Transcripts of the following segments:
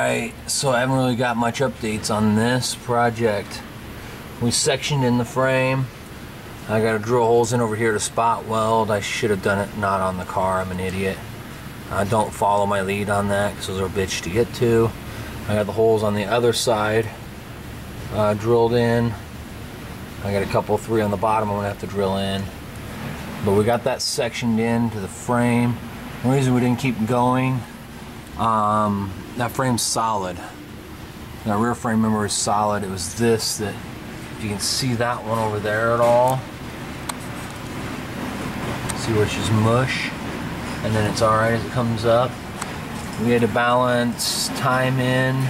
Alright, so I haven't really got much updates on this project. We sectioned in the frame. I gotta drill holes in over here to spot weld. I should have done it not on the car, I'm an idiot. Don't follow my lead on that because those are a bitch to get to. I got the holes on the other side drilled in. I got a couple, 3 on the bottom I'm gonna have to drill in. But we got that sectioned in to the frame. The reason we didn't keep going, that frame's solid. That rear frame, remember, is solid. It was this that, if you can see that one over there at all, see where it's just mush, and then it's alright as it comes up. We had to balance time in,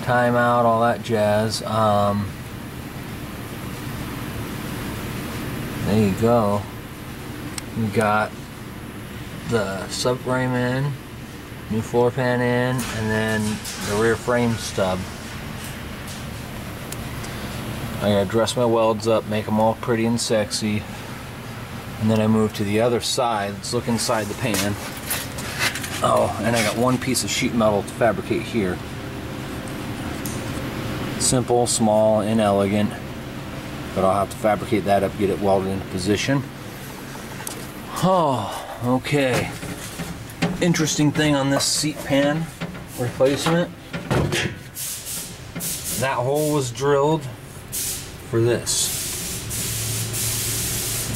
time out, all that jazz. There you go. We got the subframe in, new floor pan in, and then the rear frame stub. I gotta dress my welds up, make them all pretty and sexy, and then I move to the other side. Let's look inside the pan. Oh, and I got one piece of sheet metal to fabricate here. Simple, small, inelegant, but I'll have to fabricate that up, get it welded into position. Oh, okay. Interesting thing on this seat pan replacement, that hole was drilled for this.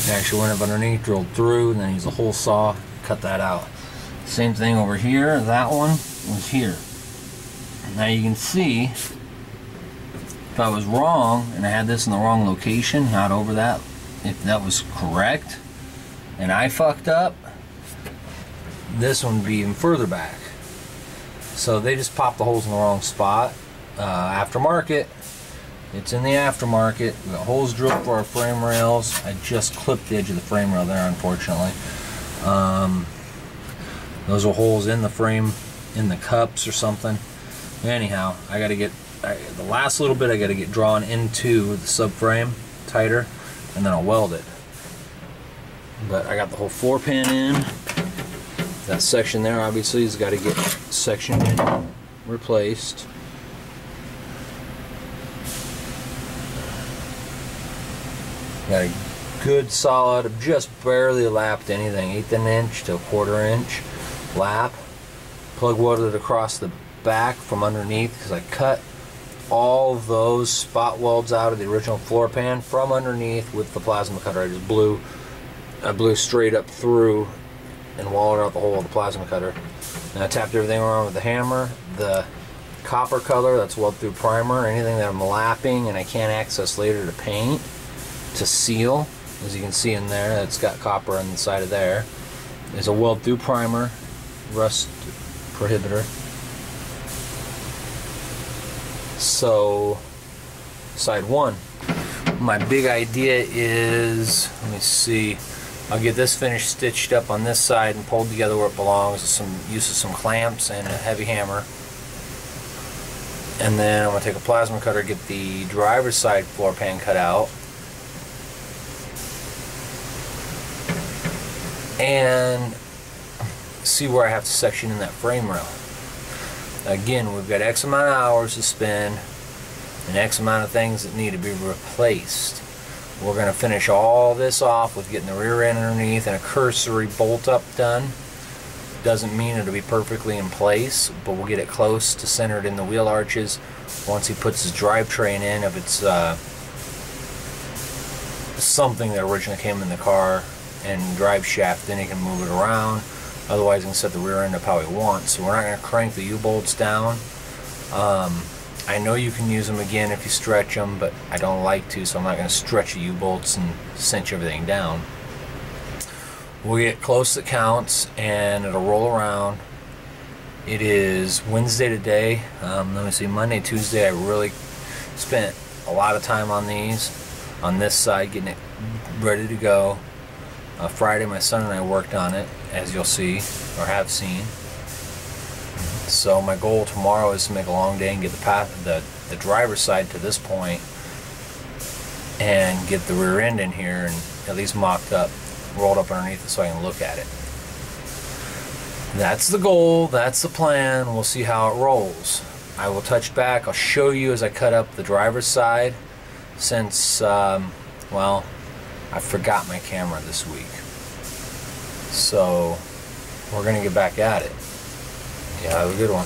Actually went up underneath, drilled through, and then used a hole saw, cut that out. Same thing over here, that one was here. Now you can see, if I was wrong, and I had this in the wrong location, not over that, if that was correct, and I fucked up, this one would be even further back. So they just popped the holes in the wrong spot. Aftermarket, it's in the aftermarket. We got holes drilled for our frame rails. I just clipped the edge of the frame rail there, unfortunately. Those are holes in the frame, in the cups or something. Anyhow, I gotta get the last little bit I gotta get drawn into the subframe tighter, and then I'll weld it. But I got the whole floor pan in. That section there obviously has got to get sectioned in, replaced. Got a good solid, just barely lapped anything, 1/8 inch to 1/4 inch lap. Plug welded across the back from underneath because I cut all those spot welds out of the original floor pan from underneath with the plasma cutter. I blew straight up through and walled out the hole with the plasma cutter. And I tapped everything around with the hammer. The copper color, that's weld through primer, anything that I'm lapping and I can't access later to paint, to seal, as you can see in there, it's got copper on the side of there, is a weld through primer, rust prohibitor. So, side one. My big idea is, let me see, I'll get this finished stitched up on this side and pulled together where it belongs with some use of some clamps and a heavy hammer. And then I'm going to take a plasma cutter, get the driver's side floor pan cut out, and see where I have to section in that frame rail. Again, we've got X amount of hours to spend and X amount of things that need to be replaced. We're going to finish all this off with getting the rear end underneath and a cursory bolt up done. Doesn't mean it'll be perfectly in place, but we'll get it close to centered in the wheel arches once he puts his drivetrain in. If it's something that originally came in the car and drive shaft, then he can move it around. Otherwise, he can set the rear end up how he wants. So we're not going to crank the U-bolts down. I know you can use them again if you stretch them, but I don't like to, so I'm not going to stretch the U-bolts and cinch everything down. We'll get close that counts, and it'll roll around. It is Wednesday today. Let me see, Monday, Tuesday, I really spent a lot of time on these, on this side, getting it ready to go. Friday, my son and I worked on it, as you'll see, or have seen. So my goal tomorrow is to make a long day and get the driver's side to this point and get the rear end in here and at least mocked up, rolled up underneath it so I can look at it. That's the goal, that's the plan. We'll see how it rolls. I will touch back. I'll show you as I cut up the driver's side, since, well, I forgot my camera this week. So, we're going to get back at it. Yeah, have a good one.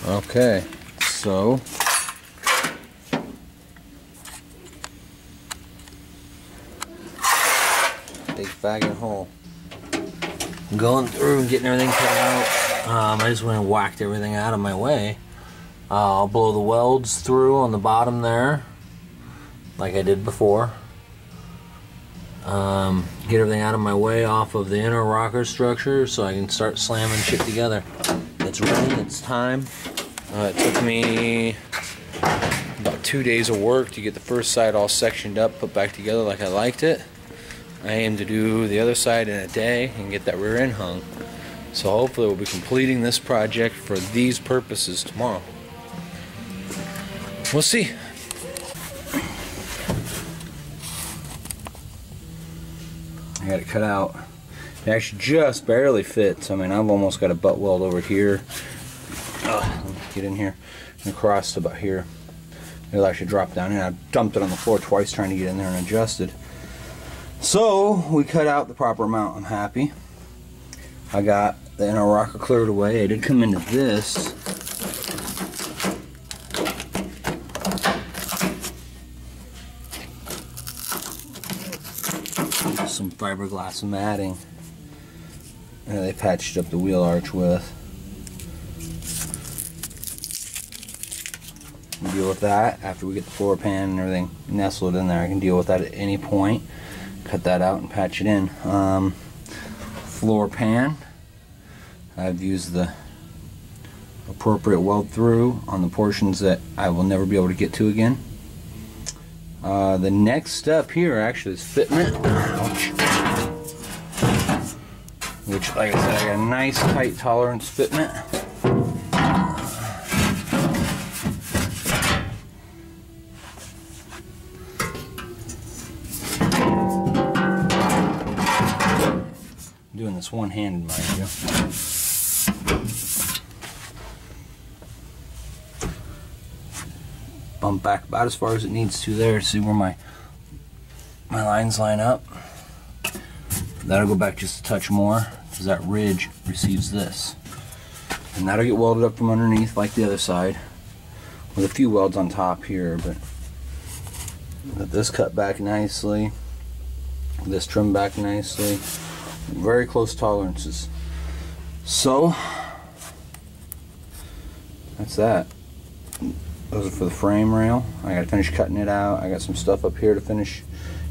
Okay, so big faggot hole. Going through and getting everything cut out. I just went and whacked everything out of my way. I'll blow the welds through on the bottom there, like I did before. Get everything out of my way off of the inner rocker structure so I can start slamming shit together. It's ready, it's time. It took me about 2 days of work to get the first side all sectioned up, put back together like I liked it. I aim to do the other side in a day and get that rear end hung. So hopefully we'll be completing this project for these purposes tomorrow. We'll see. I got it cut out. It actually just barely fits. I mean, I've almost got a butt weld over here. Let me get in here and across to about here. It'll actually drop down, and I dumped it on the floor twice trying to get in there and adjust it. So we cut out the proper amount. I'm happy. I got the inner rocker cleared away. I did come into this. Some fiberglass matting. And they patched up the wheel arch with. We'll deal with that after we get the floor pan and everything nestled in there. I can deal with that at any point. Cut that out and patch it in. Floor pan, I've used the appropriate weld through on the portions that I will never be able to get to again. The next step here actually is fitment. Ouch. Which, like I said, I got a nice tight tolerance fitment. I'm doing this one-handed, mind you. Bump back about as far as it needs to there to see where my lines line up. That'll go back just a touch more because that ridge receives this. And that'll get welded up from underneath like the other side with a few welds on top here, but let this cut back nicely, this trim back nicely. Very close tolerances. So that's that. Those are for the frame rail. I gotta finish cutting it out. I got some stuff up here to finish,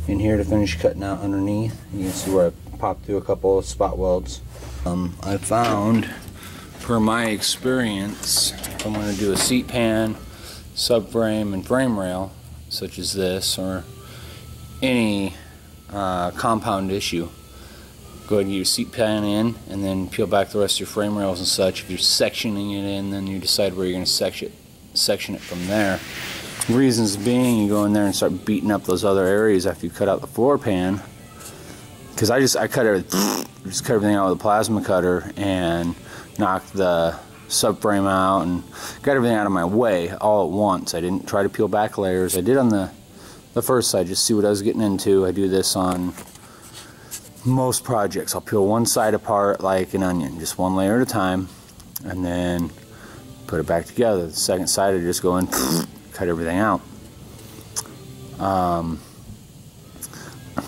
in here to finish cutting out underneath. You can see where I popped through a couple of spot welds. I found, per my experience, if I'm gonna do a seat pan, subframe, and frame rail, such as this, or any compound issue, go ahead and get your seat pan in, and then peel back the rest of your frame rails and such. If you're sectioning it in, then you decide where you're gonna section it from there. Reasons being, you go in there and start beating up those other areas after you cut out the floor pan. Because I cut everything out with a plasma cutter and knocked the subframe out and got everything out of my way all at once. I didn't try to peel back layers. I did on the first side, just see what I was getting into. I do this on most projects. I'll peel one side apart like an onion, just one layer at a time, and then put it back together. The second side, I just go in, cut everything out.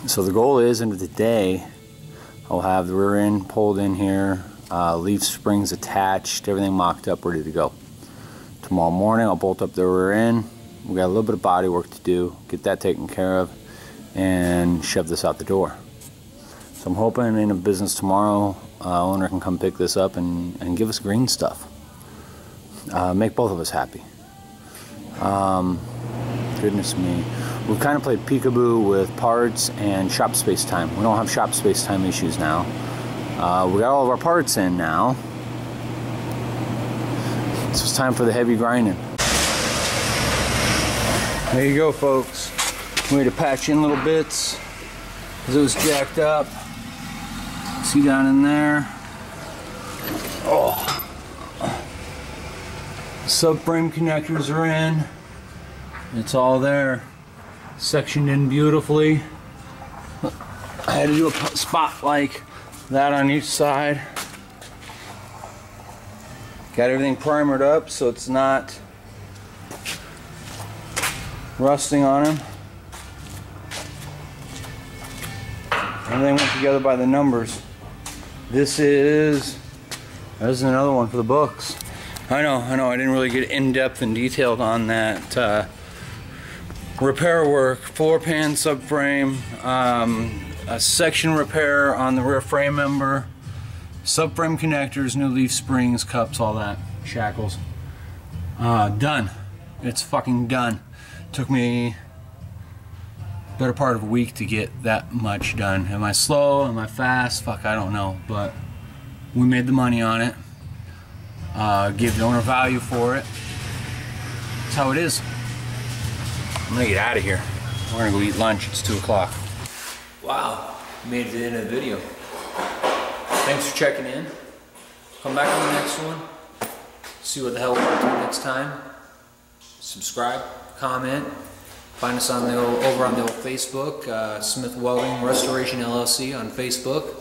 So the goal is, end of the day, I'll have the rear end pulled in here, leaf springs attached, everything mocked up, ready to go. Tomorrow morning, I'll bolt up the rear end. We got a little bit of body work to do, get that taken care of, and shove this out the door. So I'm hoping in a business tomorrow, owner can come pick this up and give us green stuff. Make both of us happy. Goodness me. We've kind of played peekaboo with parts and shop space time. We don't have shop space time issues now. We got all of our parts in now. So it's time for the heavy grinding. There you go, folks. We had to patch in little bits because it was jacked up. See down in there? Oh. Subframe connectors are in. It's all there. Sectioned in beautifully. I had to do a spot like that on each side. Got everything primered up so it's not rusting on them. Everything went together by the numbers. This is another one for the books. I know, I didn't really get in-depth and detailed on that repair work. Floor pan, subframe, a section repair on the rear frame member, subframe connectors, new leaf springs, cups, all that, shackles. Done. It's fucking done. Took me better part of a week to get that much done. Am I slow? Am I fast? Fuck, I don't know. But we made the money on it. Gave the owner value for it. That's how it is. I'm gonna get out of here. We're gonna go eat lunch. It's 2 o'clock. Wow, made it in a video. Thanks for checking in. Come back on the next one. See what the hell we're up to next time. Subscribe, comment. Find us on over on the old Facebook, Smith Welding Restoration LLC on Facebook.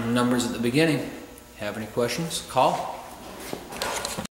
Numbers at the beginning. Have any questions? Call.